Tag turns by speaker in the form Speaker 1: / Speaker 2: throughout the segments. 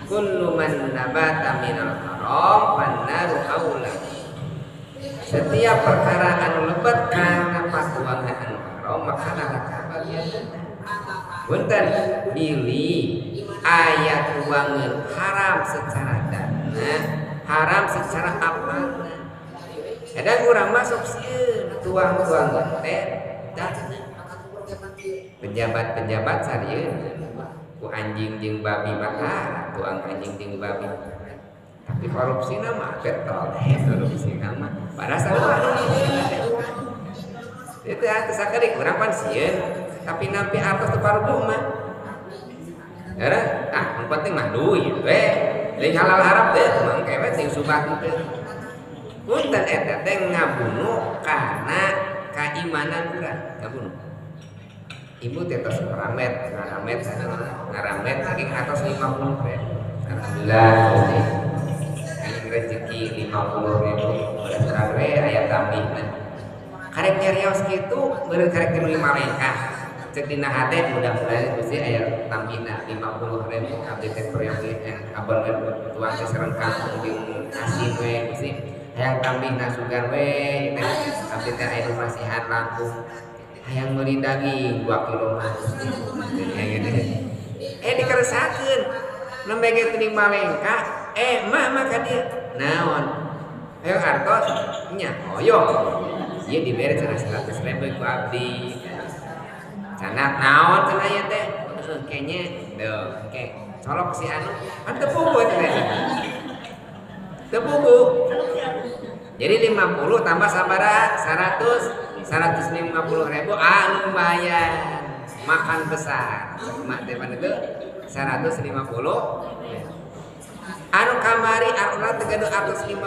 Speaker 1: kullu man nabata minal haram fannaru aula. Setiap perkara anu lebat karena patuangan anu haram maka neraka bagian. Punten pilih ayat tuangan haram secara dana, haram secara apa? Ada kurang masuk sih tuang-tuang teh pejabat-pejabat sarieu ku anjing jeung babi maka tuang anjing jeung babi. Tapi korupsi nama betul korupsi nama pada salah itu atas sakari kurang pan sieun tapi nampi atas teparuh mah ya yang penting mah duit we lain halal haram teh mangke we sing subah teh punten eta teh ngabunuh karena keimanan urang ngabunuh ibu teh tos ngaramet saking atas 50 alhamdulillah rezeki 50.000 beneran we aya tambihna karek nyarios kitu beureun karek tilu malaikat cek dina hate mudah-mudahan Gusti aya tambihna 50.000 abdi teh proyek abon we tuang teh sareng kampung jeung asin we Gusti hayang tambihna sugan we teh abdi teh aya masihan Lampung hayang meuli daging 2 kilo mah Gusti dikeresakeun nembe ge teu malaikat maka dia naon artos nya hoyong ieu dibere cenah 100.000 ku abdi cenah naon cenah ieu teh kayaknya deuh oke colok si anu teu pugu cenah teu pugu jadi 50 tambah sabaraha 150.000 anu lumayan makan besar mak teh pan itu 150 anu kamari aruna tegaduh 150.000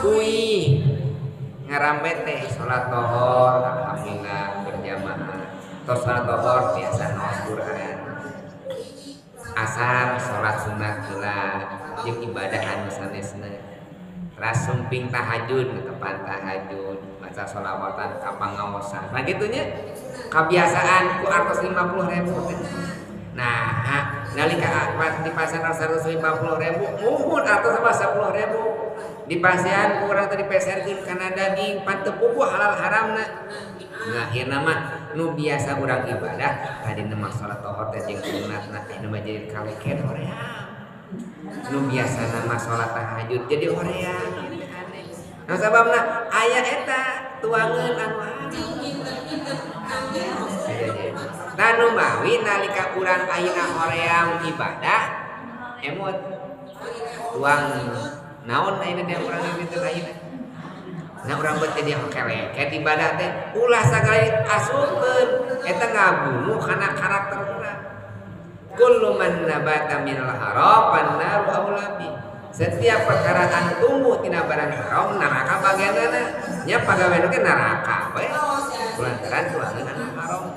Speaker 1: kui ngarambe teh salat tohor alhamdulillah berjamaah tos salat tohor biasa maos Quran asar salat sunat heula jeung ibadah anu sanesna ras sumping tahajud tepan tahajud maca sholawatan ka pangaosan nah gitunya kebiasaan ku 150.000 nah nalika di pasar 150.000 mumpun atau sama 10.000 di pasian kurang tadi peserkeun kana daging pan teu puguh halal haramna akhirna mah nu biasa urang ibadah tadi mah salat tohor teh jeung sunatna anu mah jadi kaleken hoream nu biasa nama salat tahajud jadi hoream aneh nah sababna aya eta tuangeun anu tanu mawi nalika urang ayeuna hoream ibadah emot tuang naon ayeuna dia urang kitu ayeuna nah urang beuh teh dia keleket ibadah teh ulah sagala asupkeun eta ngabunuh kana karakter urang kullu man nabata minal haram fannaru aula bi setiap perkara anu tumbuh tina barang haram neraka bagianna nya pagaweana ge neraka we kulantaran tuangeun anu haram